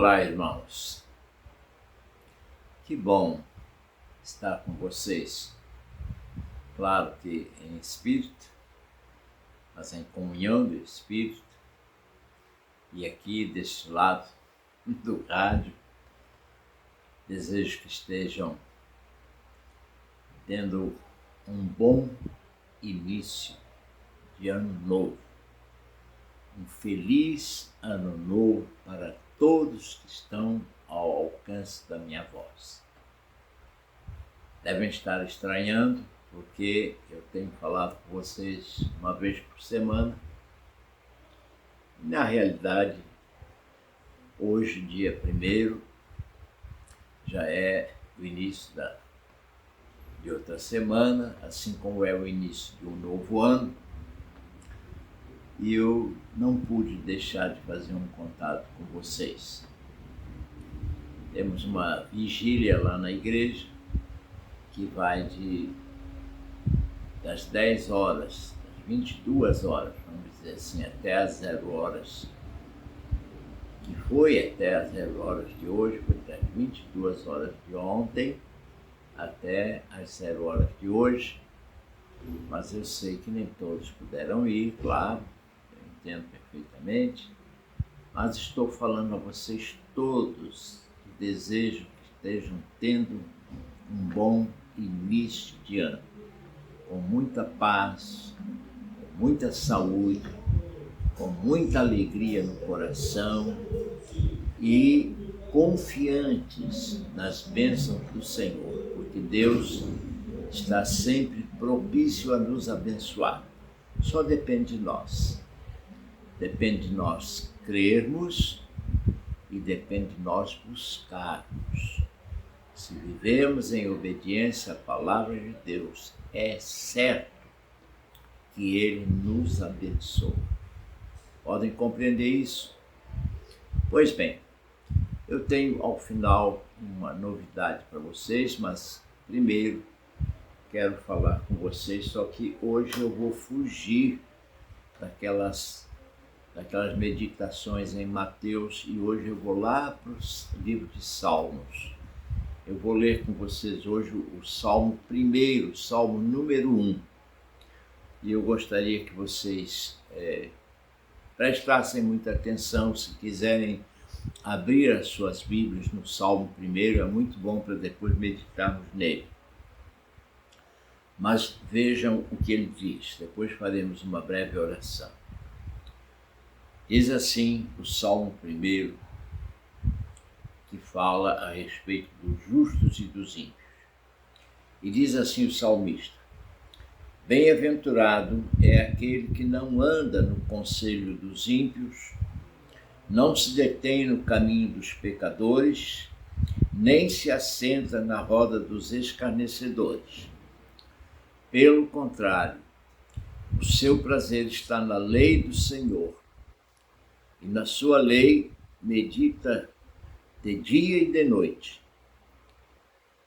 Olá, irmãos. Que bom estar com vocês. Claro que em espírito, mas em comunhão do espírito. E aqui deste lado do rádio, desejo que estejam tendo um bom início de ano novo. Um feliz ano novo para todos que estão ao alcance da minha voz. Devem estar estranhando, porque eu tenho falado com vocês uma vez por semana. Na realidade, hoje, dia 1º, já é o início de outra semana, assim como é o início de um novo ano. E eu não pude deixar de fazer um contato com vocês. Temos uma vigília lá na igreja que vai das 10 horas, das 22 horas, vamos dizer assim, até as 0 horas, que foi até as 0 horas de hoje, foi das 22 horas de ontem até as 0 horas de hoje, mas eu sei que nem todos puderam ir, claro, eu entendo perfeitamente, mas estou falando a vocês todos que desejo que estejam tendo um bom início de ano, com muita paz, com muita saúde, com muita alegria no coração e confiantes nas bênçãos do Senhor, porque Deus está sempre propício a nos abençoar. Só depende de nós. Depende de nós crermos e depende de nós buscarmos. Se vivemos em obediência à palavra de Deus, é certo que Ele nos abençoa. Podem compreender isso? Pois bem, eu tenho ao final uma novidade para vocês, mas primeiro quero falar com vocês, só que hoje eu vou fugir daquelas meditações em Mateus e hoje eu vou lá para o livro de Salmos. Eu vou ler com vocês hoje o Salmo 1º, Salmo número 1. E eu gostaria que vocês prestassem muita atenção, se quiserem abrir as suas Bíblias no Salmo 1º, é muito bom para depois meditarmos nele. Mas vejam o que ele diz, depois faremos uma breve oração. Diz assim o Salmo 1º, que fala a respeito dos justos e dos ímpios. E diz assim o salmista: Bem-aventurado é aquele que não anda no conselho dos ímpios, não se detém no caminho dos pecadores, nem se assenta na roda dos escarnecedores. Pelo contrário, o seu prazer está na lei do Senhor, e na sua lei medita de dia e de noite.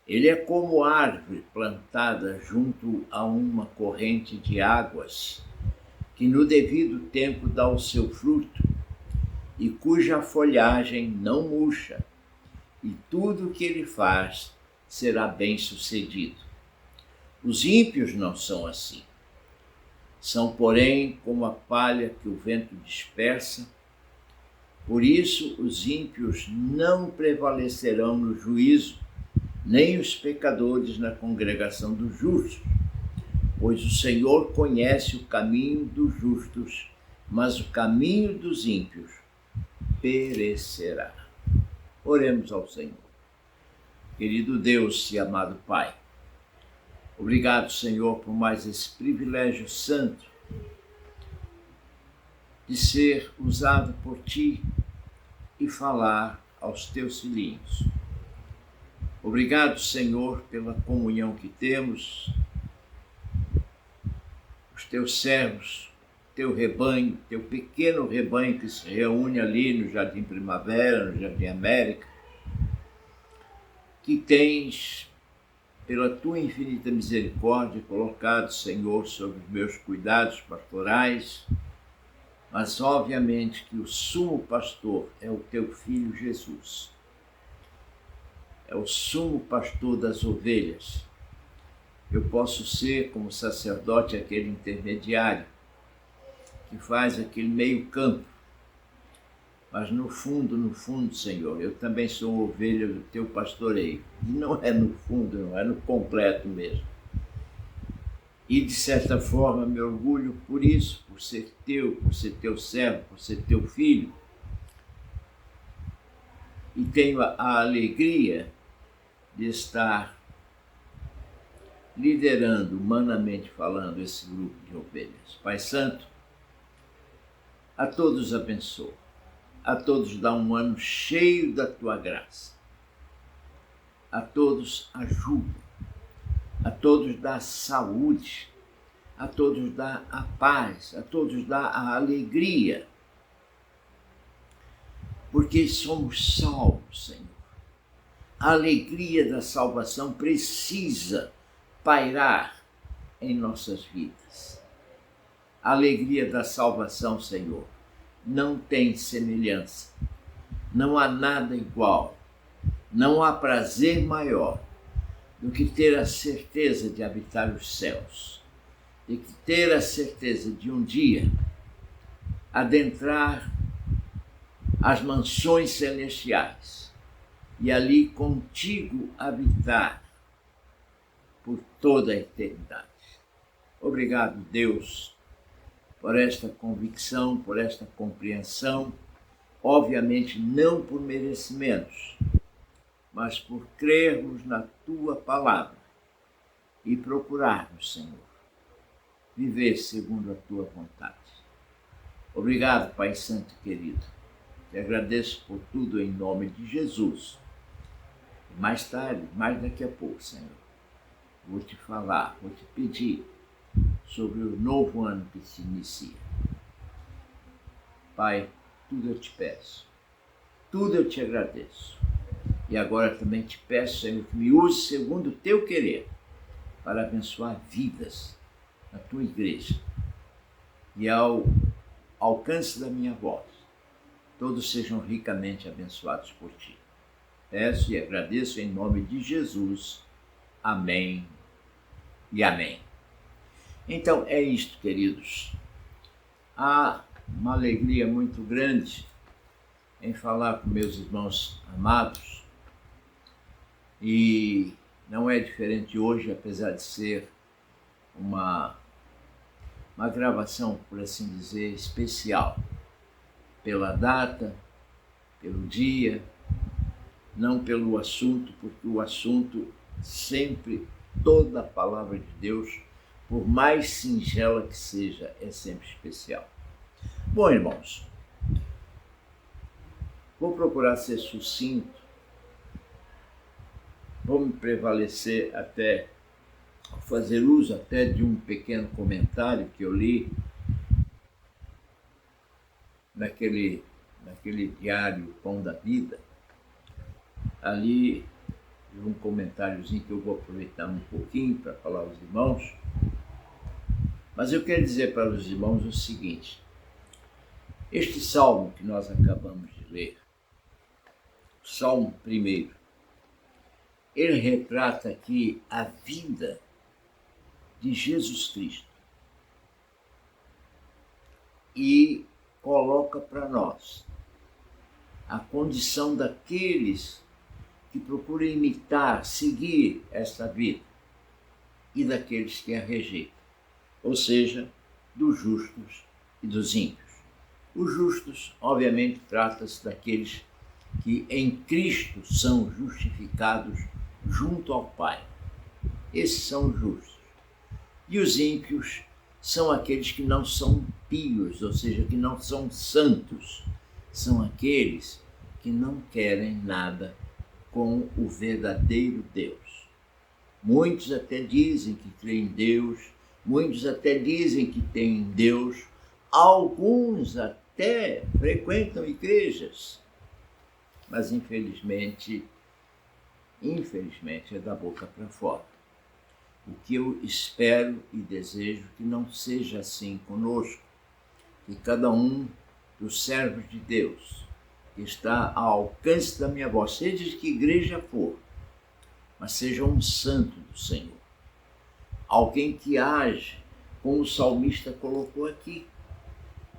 Ele é como árvore plantada junto a uma corrente de águas, que no devido tempo dá o seu fruto, e cuja folhagem não murcha, e tudo o que ele faz será bem-sucedido. Os ímpios não são assim. São, porém, como a palha que o vento dispersa. Por isso, os ímpios não prevalecerão no juízo, nem os pecadores na congregação dos justos. Pois o Senhor conhece o caminho dos justos, mas o caminho dos ímpios perecerá. Oremos ao Senhor. Querido Deus e amado Pai, obrigado, Senhor, por mais esse privilégio santo de ser usado por Ti e falar aos Teus filhinhos. Obrigado, Senhor, pela comunhão que temos, os Teus servos, Teu rebanho, Teu pequeno rebanho que se reúne ali no Jardim Primavera, no Jardim América, que tens, pela Tua infinita misericórdia, colocado, Senhor, sobre os meus cuidados pastorais, mas obviamente que o sumo pastor é o teu Filho Jesus. É o sumo pastor das ovelhas. Eu posso ser, como sacerdote, aquele intermediário que faz aquele meio campo. Mas no fundo, Senhor, eu também sou ovelha do teu pastoreio. E não é no fundo, não é no completo mesmo. E de certa forma me orgulho por isso, por ser teu servo, por ser teu filho. E tenho a alegria de estar liderando, humanamente falando, esse grupo de ovelhas. Pai Santo, a todos abençoa, a todos dá um ano cheio da tua graça, a todos ajuda, a todos dá saúde, a todos dá a paz, a todos dá a alegria, porque somos salvos, Senhor. A alegria da salvação precisa pairar em nossas vidas. A alegria da salvação, Senhor, não tem semelhança. Não há nada igual. Não há prazer maior do que ter a certeza de habitar os céus, de ter a certeza de um dia adentrar as mansões celestiais e ali contigo habitar por toda a eternidade. Obrigado, Deus, por esta convicção, por esta compreensão, obviamente não por merecimentos, mas por crermos na tua palavra e procurarmos, Senhor, viver segundo a tua vontade. Obrigado, Pai Santo querido. Te agradeço por tudo em nome de Jesus. E mais tarde, mais daqui a pouco, Senhor, vou te falar, vou te pedir sobre o novo ano que se inicia. Pai, tudo eu te peço, tudo eu te agradeço. E agora também te peço, Senhor, que me use segundo o teu querer para abençoar vidas na tua igreja. E ao alcance da minha voz, todos sejam ricamente abençoados por ti. Peço e agradeço em nome de Jesus. Amém e amém. Então é isto, queridos. Há uma alegria muito grande em falar com meus irmãos amados e não é diferente hoje, apesar de ser uma gravação, por assim dizer, especial, pela data, pelo dia, não pelo assunto, porque o assunto sempre, toda a palavra de Deus, por mais singela que seja, é sempre especial. Bom, irmãos, vou procurar ser sucinto, vou me prevalecer até, fazer uso até de um pequeno comentário que eu li naquele diário Pão da Vida. Ali um comentáriozinho que eu vou aproveitar um pouquinho para falar aos irmãos. Mas eu quero dizer para os irmãos o seguinte: este salmo que nós acabamos de ler, o Salmo 1, ele retrata aqui a vida de Jesus Cristo e coloca para nós a condição daqueles que procuram imitar, seguir esta vida e daqueles que a rejeitam, ou seja, dos justos e dos ímpios. Os justos, obviamente, trata-se daqueles que em Cristo são justificados junto ao Pai. Esses são os justos. E os ímpios são aqueles que não são pios, ou seja, que não são santos. São aqueles que não querem nada com o verdadeiro Deus. Muitos até dizem que creem em Deus, muitos até dizem que têm Deus, alguns até frequentam igrejas, mas infelizmente é da boca para fora. O que eu espero e desejo que não seja assim conosco, que cada um dos servos de Deus que está ao alcance da minha voz, seja de que igreja for, mas seja um santo do Senhor, alguém que age como o salmista colocou aqui.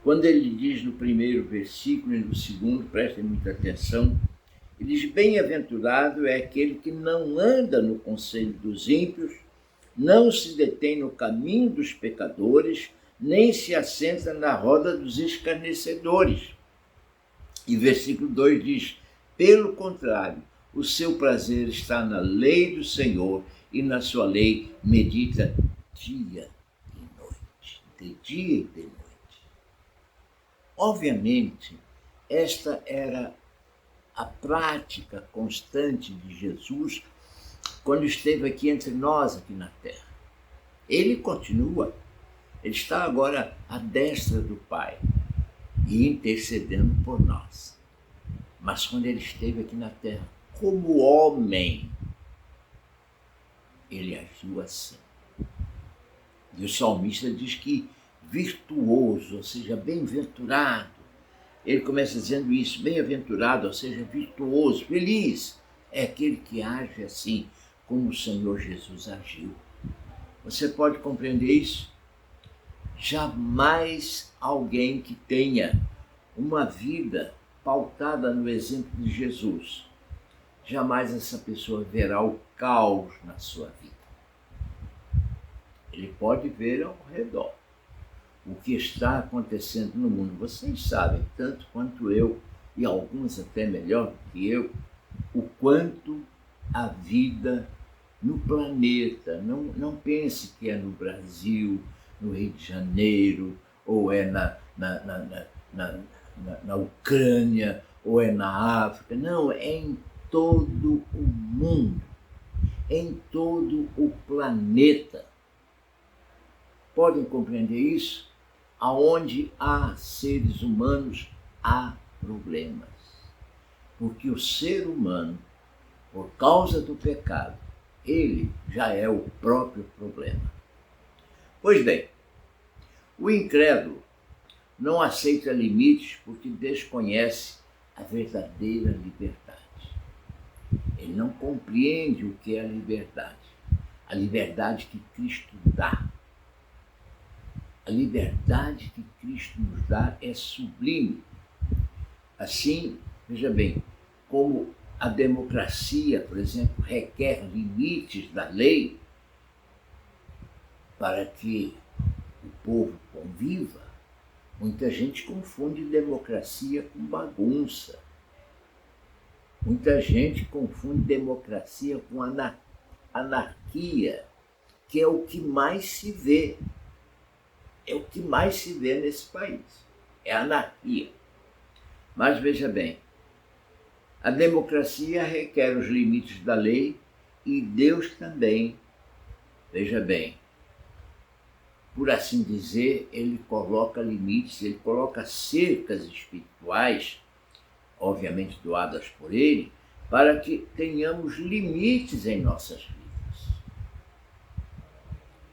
Quando ele diz no primeiro versículo e no segundo, prestem muita atenção, ele diz: bem-aventurado é aquele que não anda no conselho dos ímpios, não se detém no caminho dos pecadores, nem se assenta na roda dos escarnecedores. E versículo 2 diz: pelo contrário, o seu prazer está na lei do Senhor, e na sua lei medita dia e noite, de dia e de noite. Obviamente, esta era a prática constante de Jesus quando esteve aqui entre nós, aqui na terra. Ele continua, ele está agora à destra do Pai e intercedendo por nós. Mas quando ele esteve aqui na terra, como homem, ele agiu assim. E o salmista diz que virtuoso, ou seja, bem-aventurado. Ele começa dizendo isso: bem-aventurado, ou seja, virtuoso, feliz, é aquele que age assim como o Senhor Jesus agiu. Você pode compreender isso? Jamais alguém que tenha uma vida pautada no exemplo de Jesus, jamais essa pessoa verá o caos na sua vida. Ele pode ver ao redor o que está acontecendo no mundo. Vocês sabem, tanto quanto eu, e alguns até melhor do que eu, o quanto a vida no planeta, não pense que é no Brasil, no Rio de Janeiro, ou é na Ucrânia, ou é na África. Não, é em todo o mundo, em todo o planeta. Podem compreender isso? Aonde há seres humanos, há problemas. Porque o ser humano, por causa do pecado, ele já é o próprio problema. Pois bem, o incrédulo não aceita limites porque desconhece a verdadeira liberdade. Ele não compreende o que é a liberdade que Cristo dá. A liberdade que Cristo nos dá é sublime. Assim, veja bem, como a democracia, por exemplo, requer limites da lei para que o povo conviva, muita gente confunde democracia com bagunça. Muita gente confunde democracia com anarquia, que é o que mais se vê. É o que mais se vê nesse país, é a anarquia. Mas veja bem, a democracia requer os limites da lei e Deus também, veja bem, por assim dizer, ele coloca limites, ele coloca cercas espirituais, obviamente doadas por ele, para que tenhamos limites em nossas vidas.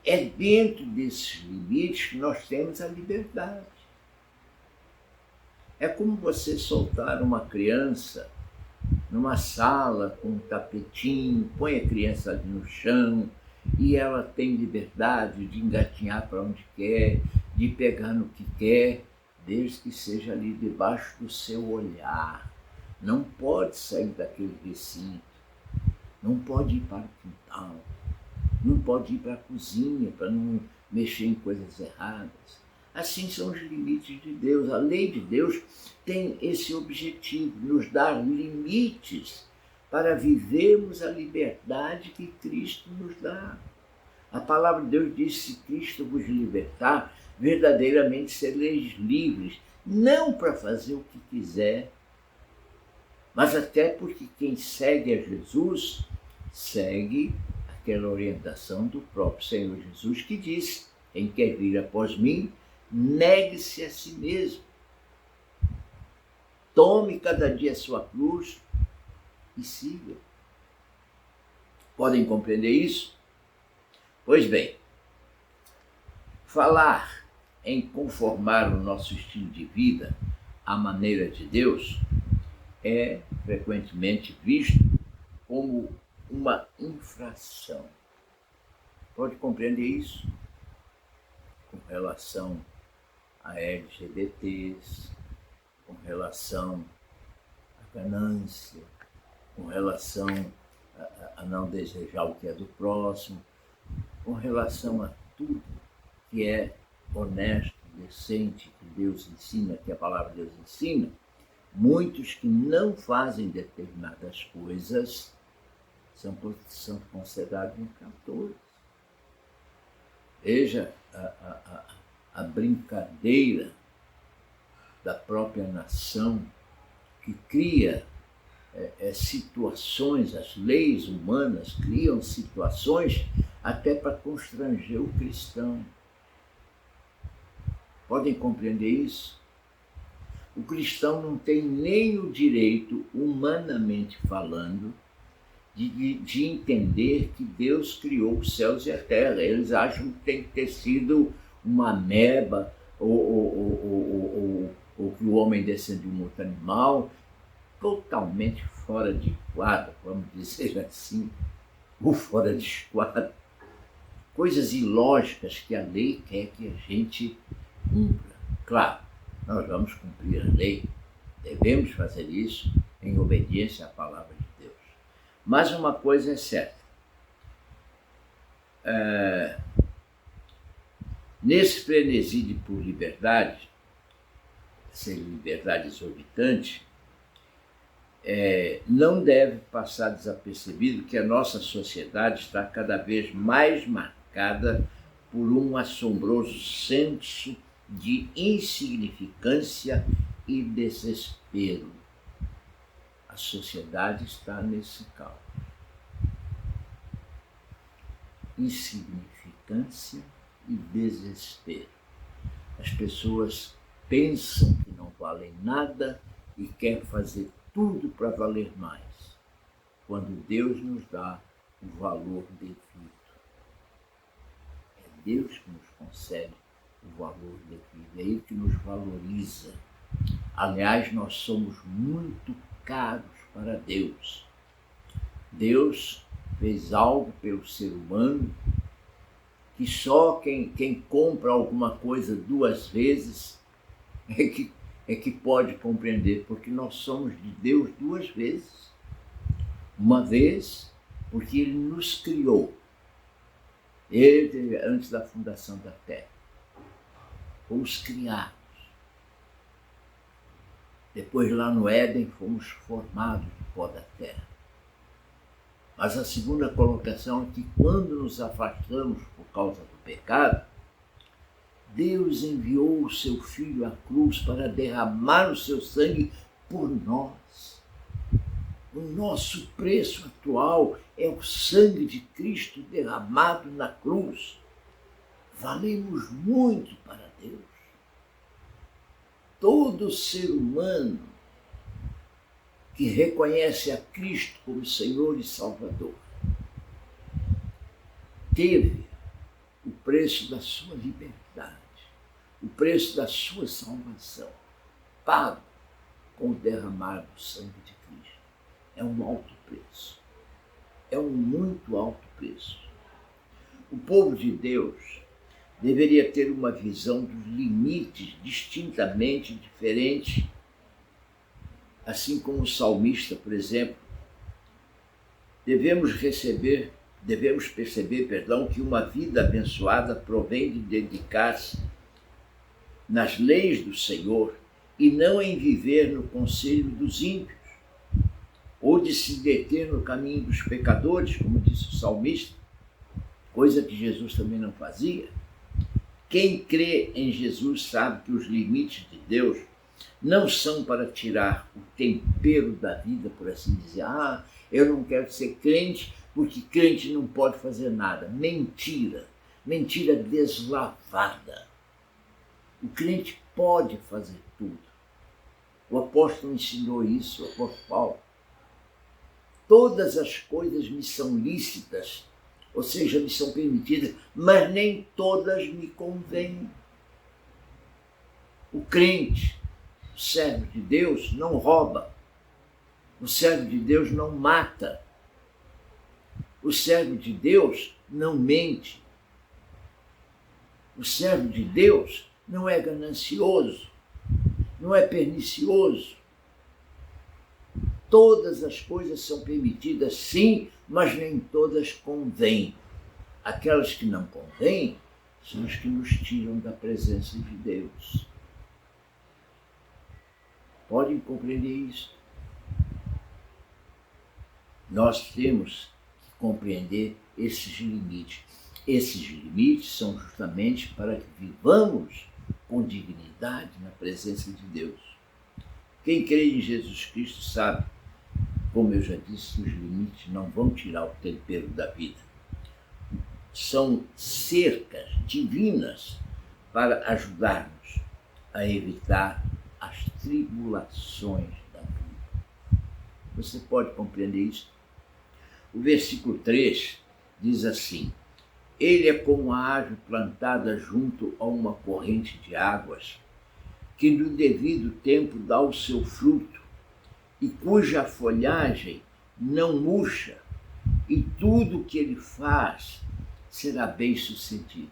É dentro desses limites que nós temos a liberdade. É como você soltar uma criança numa sala com um tapetinho, põe a criança ali no chão e ela tem liberdade de engatinhar para onde quer, de pegar no que quer, desde que seja ali debaixo do seu olhar. Não pode sair daquele recinto, não pode ir para o quintal, não pode ir para a cozinha para não mexer em coisas erradas. Assim são os limites de Deus. A lei de Deus tem esse objetivo, nos dar limites para vivermos a liberdade que Cristo nos dá. A palavra de Deus diz: se Cristo vos libertar, verdadeiramente sereis livres, não para fazer o que quiser, mas até porque quem segue a Jesus segue aquela orientação do próprio Senhor Jesus, que diz: quem quer vir após mim, negue-se a si mesmo. Tome cada dia a sua cruz e siga. Podem compreender isso? Pois bem, falar em conformar o nosso estilo de vida à maneira de Deus é frequentemente visto como uma infração. Pode compreender isso? Com relação a LGBTs, com relação à ganância, com relação a não desejar o que é do próximo, com relação a tudo que é honesto, decente, que Deus ensina, que a palavra de Deus ensina, muitos que não fazem determinadas coisas são considerados pecadores. Veja a brincadeira da própria nação que cria situações, as leis humanas criam situações até para constranger o cristão. Podem compreender isso? O cristão não tem nem o direito, humanamente falando, de entender que Deus criou os céus e a terra. Eles acham que tem que ter sido uma ameba, ou que o homem descende de um outro animal, totalmente fora de quadro, vamos dizer assim, ou fora de esquadro. Coisas ilógicas que a lei quer que a gente cumpra. Claro, nós vamos cumprir a lei, devemos fazer isso em obediência à palavra de Deus. Mas uma coisa é certa, nesse frenesi por liberdade, sem liberdade exorbitante, não deve passar desapercebido que a nossa sociedade está cada vez mais marcada por um assombroso senso de insignificância e desespero. A sociedade está nesse caos. Insignificância e desespero. As pessoas pensam que não valem nada e querem fazer tudo para valer mais, quando Deus nos dá o valor devido. É Deus que nos concede o valor devido, é Ele que nos valoriza. Aliás, nós somos muito caros para Deus. Deus fez algo pelo ser humano que só quem compra alguma coisa duas vezes é que pode compreender, porque nós somos de Deus duas vezes. Uma vez, porque Ele nos criou, Ele antes da fundação da terra. Fomos criados. Depois, lá no Éden, fomos formados do pó da terra. Mas a segunda colocação é que quando nos afastamos por causa do pecado, Deus enviou o seu Filho à cruz para derramar o seu sangue por nós. O nosso preço atual é o sangue de Cristo derramado na cruz. Valemos muito para Deus. Todo ser humano que reconhece a Cristo como Senhor e Salvador teve o preço da sua liberdade, o preço da sua salvação, pago com o derramar do sangue de Cristo. É um alto preço, é um muito alto preço. O povo de Deus deveria ter uma visão dos limites distintamente diferentes, assim como o salmista, por exemplo. Devemos perceber, que uma vida abençoada provém de dedicar-se nas leis do Senhor e não em viver no conselho dos ímpios, ou de se deter no caminho dos pecadores, como disse o salmista, coisa que Jesus também não fazia. Quem crê em Jesus sabe que os limites de Deus não são para tirar o tempero da vida, por assim dizer. Eu não quero ser crente porque crente não pode fazer nada. Mentira, mentira deslavada. O crente pode fazer tudo. O apóstolo ensinou isso, o apóstolo Paulo. Todas as coisas me são lícitas, ou seja, me são permitidas, mas nem todas me convêm. O crente, o servo de Deus, não rouba. O servo de Deus não mata. O servo de Deus não mente. O servo de Deus não é ganancioso, não é pernicioso. Todas as coisas são permitidas, sim, mas nem todas convêm. Aquelas que não convêm são as que nos tiram da presença de Deus. Podem compreender isso? Nós temos que compreender esses limites. Esses limites são justamente para que vivamos com dignidade na presença de Deus. Quem crê em Jesus Cristo sabe, como eu já disse, os limites não vão tirar o tempero da vida. São cercas divinas para ajudar-nos a evitar as tribulações da vida. Você pode compreender isso? O versículo 3 diz assim: ele é como a árvore plantada junto a uma corrente de águas, que no devido tempo dá o seu fruto, e cuja folhagem não murcha, e tudo o que ele faz será bem sucedido.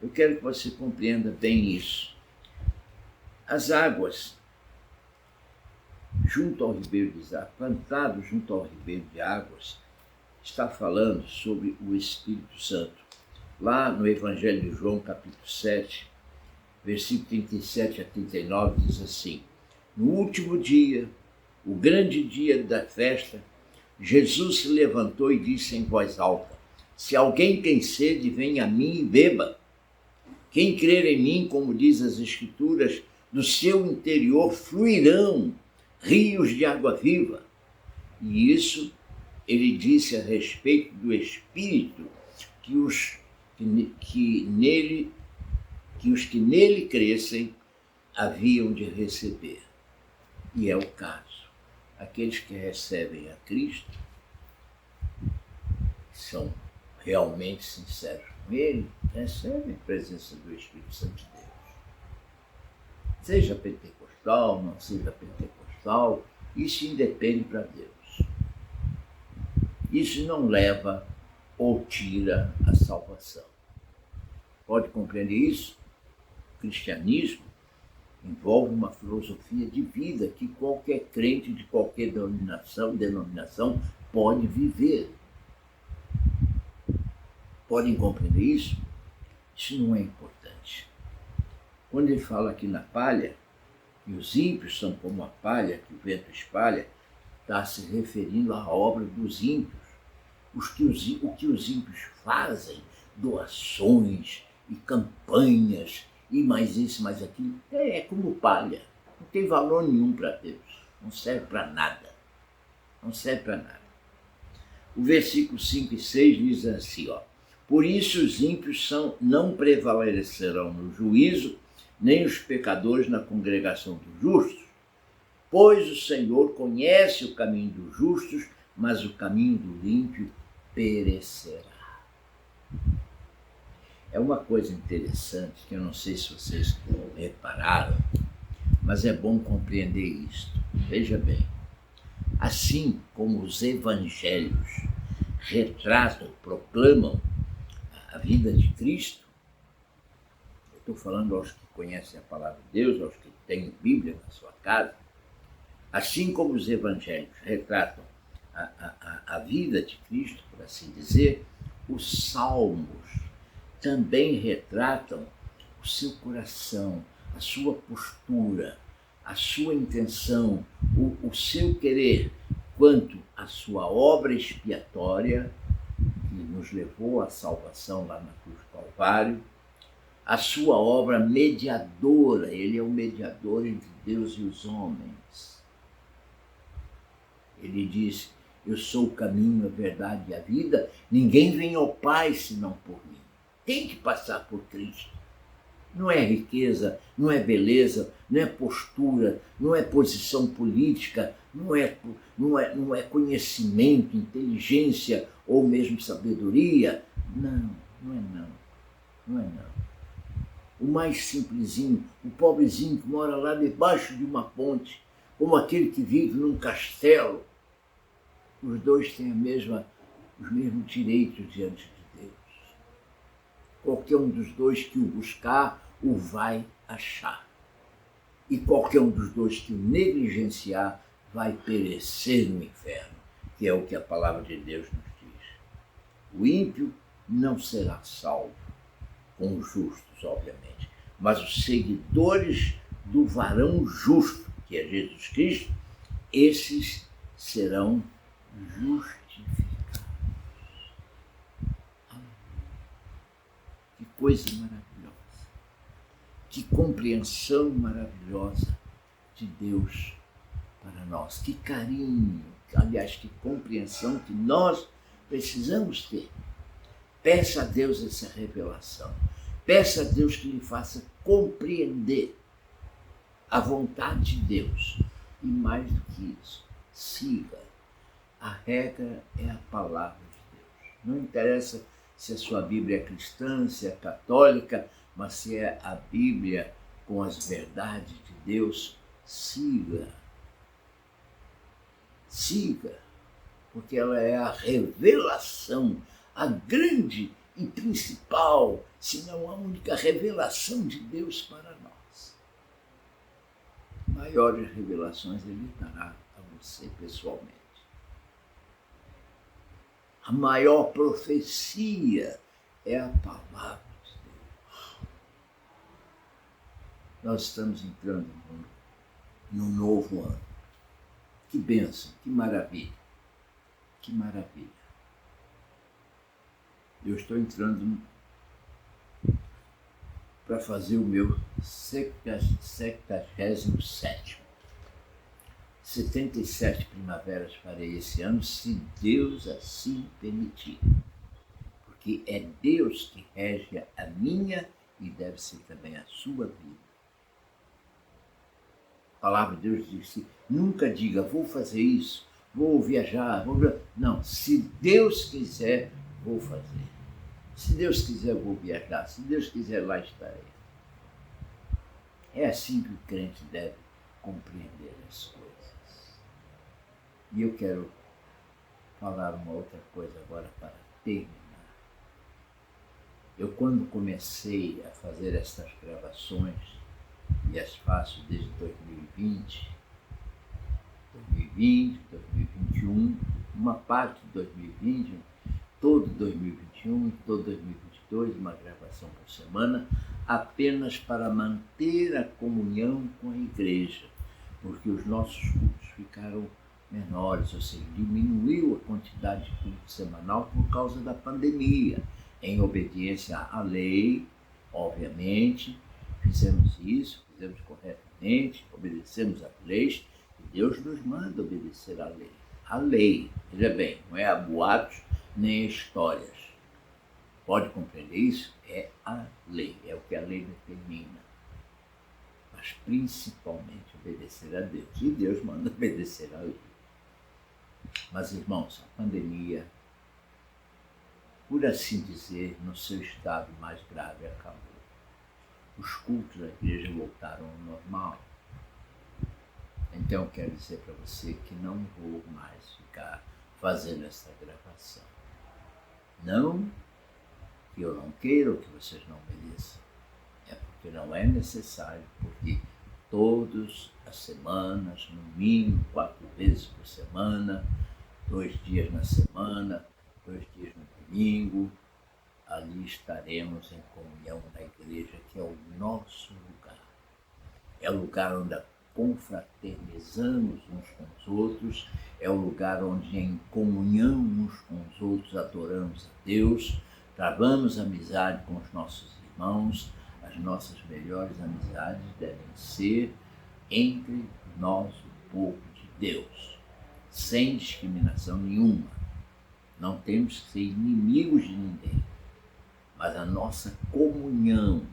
Eu quero que você compreenda bem isso. As águas, junto ao ribeiro de águas, plantado junto ao ribeiro de águas, está falando sobre o Espírito Santo. Lá no Evangelho de João, capítulo 7, versículo 37 a 39, diz assim: no último dia, o grande dia da festa, Jesus se levantou e disse em voz alta: se alguém tem sede, venha a mim e beba. Quem crer em mim, como diz as Escrituras, do seu interior fluirão rios de água viva. E isso ele disse a respeito do Espírito que os que nele crescem haviam de receber. E é o caso. Aqueles que recebem a Cristo são realmente sinceros com Ele, recebem a presença do Espírito Santo de Deus. Seja pentecostal, não seja pentecostal, isso independe para Deus. Isso não leva ou tira a salvação. Pode compreender isso? O cristianismo envolve uma filosofia de vida que qualquer crente de qualquer denominação pode viver. Podem compreender isso? Isso não é importante. Quando ele fala aqui na palha, que os ímpios são como a palha que o vento espalha, está se referindo à obra dos ímpios. O que os ímpios fazem, doações e campanhas, e mais isso, mais aquilo, é como palha. Não tem valor nenhum para Deus. Não serve para nada. Não serve para nada. O versículo 5 e 6 diz assim, ó: por isso os ímpios não prevalecerão no juízo, nem os pecadores na congregação dos justos. Pois o Senhor conhece o caminho dos justos, mas o caminho do ímpio perecerá. É uma coisa interessante, que eu não sei se vocês repararam, mas é bom compreender isto. Veja bem, assim como os evangelhos retratam, proclamam a vida de Cristo, eu estou falando aos que conhecem a palavra de Deus, aos que têm Bíblia na sua casa, assim como os evangelhos retratam a vida de Cristo, por assim dizer, os salmos também retratam o seu coração, a sua postura, a sua intenção, o seu querer quanto à sua obra expiatória, que nos levou à salvação lá na cruz do Calvário, a sua obra mediadora. Ele é o mediador entre Deus e os homens. Ele diz: eu sou o caminho, a verdade e a vida, ninguém vem ao Pai senão por mim. Tem que passar por Cristo. Não é riqueza, não é beleza, não é postura, não é posição política, não é conhecimento, inteligência ou mesmo sabedoria. Não, não é não. Não é não. o mais simplesinho, o pobrezinho que mora lá debaixo de uma ponte, como aquele que vive num castelo. Os dois têm os mesmos direitos diante de Deus. Qualquer um dos dois que o buscar, o vai achar. E qualquer um dos dois que o negligenciar, vai perecer no inferno, que é o que a palavra de Deus nos diz. O ímpio não será salvo, com os justos, obviamente, mas os seguidores do varão justo, que é Jesus Cristo, esses serão justificados. Que coisa maravilhosa, que compreensão maravilhosa de Deus para nós, que carinho, aliás, que compreensão que nós precisamos ter. Peça a Deus essa revelação, peça a Deus que lhe faça compreender a vontade de Deus. E mais do que isso, siga. A regra é a palavra de Deus. Não interessa se a sua Bíblia é cristã, se é católica, mas se é a Bíblia com as verdades de Deus, siga. Siga, porque ela é a revelação, a grande e principal, se não a única revelação de Deus para nós. Maiores revelações Ele dará a você pessoalmente. A maior profecia é a palavra de Deus. Nós estamos entrando num novo ano. Que bênção, que maravilha, que maravilha. Eu estou entrando para fazer o meu 77º. 77 primaveras farei esse ano, se Deus assim permitir. Porque é Deus que rege a minha e deve ser também a sua vida. A palavra de Deus disse, nunca diga, vou fazer isso, vou viajar, Não, se Deus quiser, vou fazer. Se Deus quiser, vou viajar. Se Deus quiser, lá estarei. É assim que o crente deve compreender as coisas. E eu quero falar uma outra coisa agora para terminar. Eu, quando comecei a fazer estas gravações, e as faço desde 2020, 2021, uma parte de 2020, todo 2021 e todo 2022, uma gravação por semana, apenas para manter a comunhão com a igreja, porque os nossos cultos ficaram menores, ou seja, diminuiu a quantidade de culto semanal por causa da pandemia, em obediência à lei, obviamente. Fizemos isso, fizemos corretamente, obedecemos às leis, e Deus nos manda obedecer à lei. A lei, veja bem, não é a boatos nem a histórias. Pode compreender isso? É a lei, é o que a lei determina. Mas principalmente obedecer a Deus. E Deus manda obedecer à lei. Mas, irmãos, a pandemia, por assim dizer, no seu estado mais grave, acabou. Os cultos da igreja voltaram ao normal. Então, eu quero dizer para você que não vou mais ficar fazendo essa gravação. Não que eu não queira ou que vocês não mereçam. É porque não é necessário, porque todas as semanas, no mínimo 4 vezes por semana, 2 dias na semana, 2 dias no domingo, ali estaremos em comunhão na igreja, que é o nosso lugar. É o lugar onde confraternizamos uns com os outros, é o lugar onde em comunhão uns com os outros adoramos a Deus, travamos amizade com os nossos irmãos. As nossas melhores amizades devem ser entre nós, o povo de Deus, sem discriminação nenhuma. Não temos que ser inimigos de ninguém, mas a nossa comunhão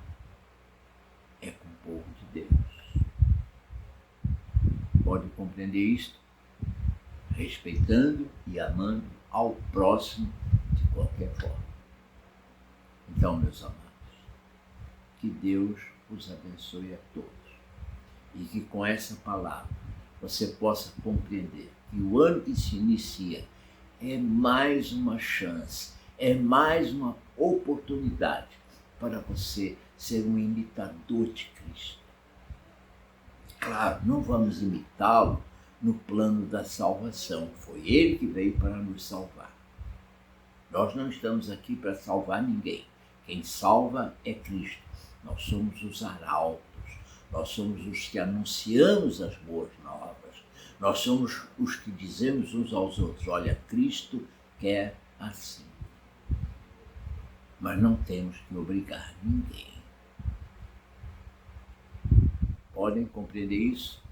é com o povo de Deus. Pode compreender isto? Respeitando e amando ao próximo de qualquer forma. Então, meus amados, que que Deus os abençoe a todos. E que com essa palavra você possa compreender que o ano que se inicia é mais uma chance, é mais uma oportunidade para você ser um imitador de Cristo. Claro, não vamos imitá-lo no plano da salvação. Foi Ele que veio para nos salvar. Nós não estamos aqui para salvar ninguém. Quem salva é Cristo. Nós somos os arautos. Nós somos os que anunciamos as boas novas. Nós somos os que dizemos uns aos outros: olha, Cristo quer assim. Mas não temos que obrigar ninguém. Podem compreender isso?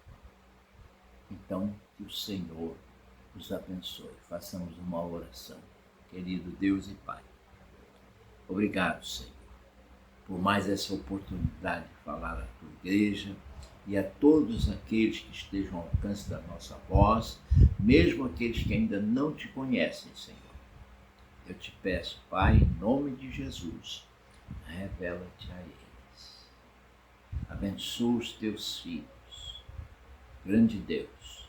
Então, que o Senhor os abençoe. Façamos uma oração. Querido Deus e Pai, obrigado, Senhor, por mais essa oportunidade de falar à tua igreja e a todos aqueles que estejam ao alcance da nossa voz, mesmo aqueles que ainda não te conhecem, Senhor. Eu te peço, Pai, em nome de Jesus, revela-te a eles. Abençoa os teus filhos, grande Deus,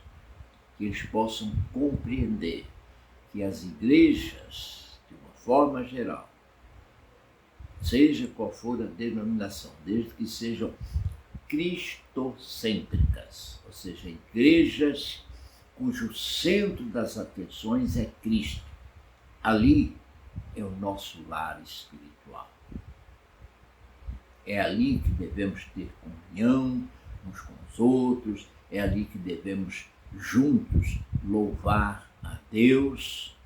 que eles possam compreender que as igrejas, de uma forma geral, seja qual for a denominação, desde que sejam cristocêntricas, ou seja, igrejas cujo centro das atenções é Cristo. Ali é o nosso lar espiritual. É ali que devemos ter comunhão uns com os outros, é ali que devemos juntos louvar a Deus,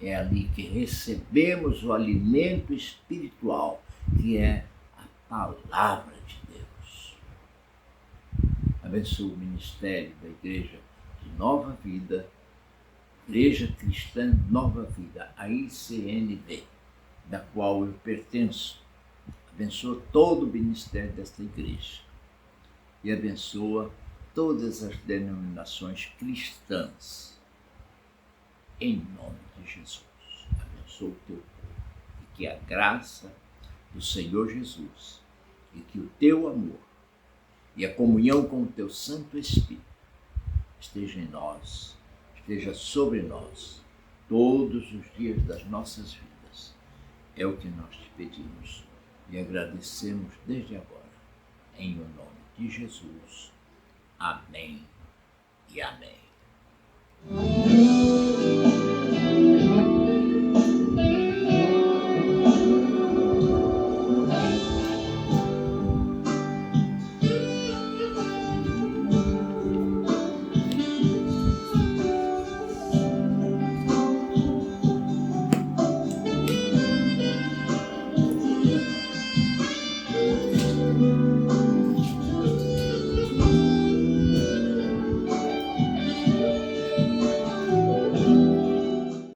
é ali que recebemos o alimento espiritual, que é a palavra de Deus. Abençoa o ministério da Igreja de Nova Vida, Igreja Cristã Nova Vida, a ICNV, da qual eu pertenço. Abençoa todo o ministério desta igreja e abençoa todas as denominações cristãs, em nome de Jesus. Abençoa o teu povo e que a graça do Senhor Jesus e que o teu amor e a comunhão com o teu Santo Espírito esteja em nós, esteja sobre nós todos os dias das nossas vidas. É o que nós te pedimos e agradecemos desde agora, em o nome de Jesus. Amém e amém.